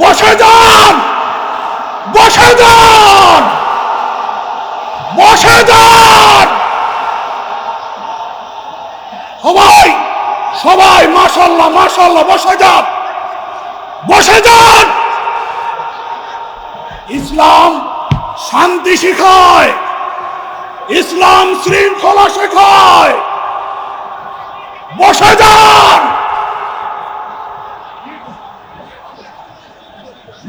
বসে যান, বসে যান, বসে যান। সবাই সবাই মাশাআল্লাহ মাশাআল্লাহ বসে যান, বসে যান। ইসলাম শান্তি শিখায়, ইসলাম শৃঙ্খলা শেখায়। বসে যান।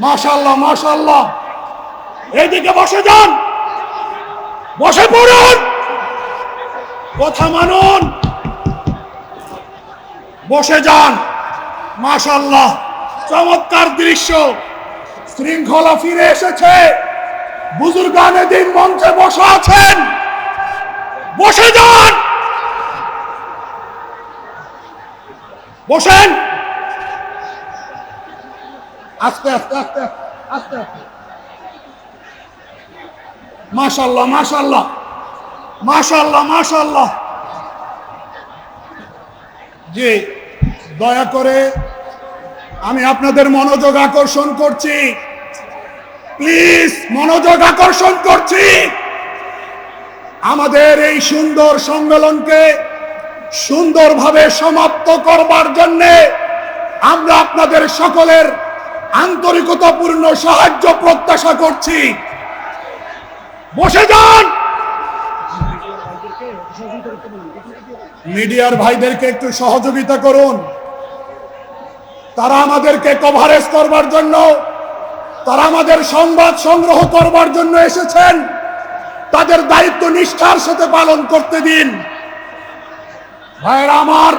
মাশাআল্লাহ মাশাআল্লাহ, এইদিকে বসে যান, বসে পড়ুন, কথা মানুন, বসে যান। মাশাআল্লাহ, চমৎকার দৃশ্য। শৃঙ্খলা ফিরে এসেছে। বুজুর্গানে দিন মঞ্চে বসে আছেন, বসে যান, বসেন। আস্তে আস্তে আস্তে আস্তে আস্তে। মাশাআল্লাহ মাশাআল্লাহ মাশাআল্লাহ মাশাআল্লাহ। জি, দয়া করে আমি আপনাদের মনোযোগ আকর্ষণ করছি, প্লিজ মনোযোগ আকর্ষণ করছি। আমাদের এই সুন্দর সম্মেলনকে সুন্দরভাবে সমাপ্ত করবার জন্য আমরা আপনাদের সকলের আন্তরিকতাপূর্ণ সাহায্য প্রত্যাশা করছি। বসে যান। মিডিয়ার ভাইদেরকে একটু সহযোগিতা করুন। তারা আমাদেরকে কভারেজ করবার জন্য, তারা আমাদের সংবাদ সংগ্রহ করবার জন্য এসেছেন। তাদের দায়িত্ব নিষ্ঠার সাথে পালন করতে দিন। ভাইরা আমার,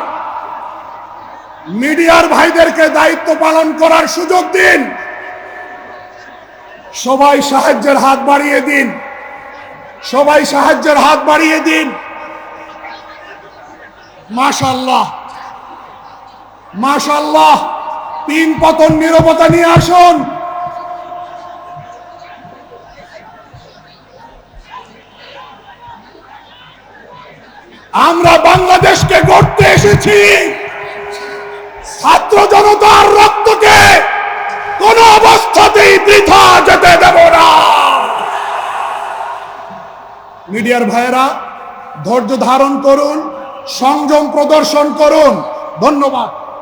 মিডিয়ার ভাইদেরকে দায়িত্ব পালন করার সুযোগ দিন। সবাই সাহায্যের হাত বাড়িয়ে দিন, সবাই সাহায্যের হাত বাড়িয়ে দিন। মাশাআল্লাহ মাশাআল্লাহ, তিন পতন নীরবতা নিয়ে আসুন। আমরা বাংলাদেশকে গড়তে এসেছি। ছাত্র জনতার রক্তকে কোন অবস্থাতেই বৃথা যেতে দেব না। মিডিয়ার ভাইয়েরা ধৈর্য ধারণ করুন, সংযম প্রদর্শন করুন। ধন্যবাদ।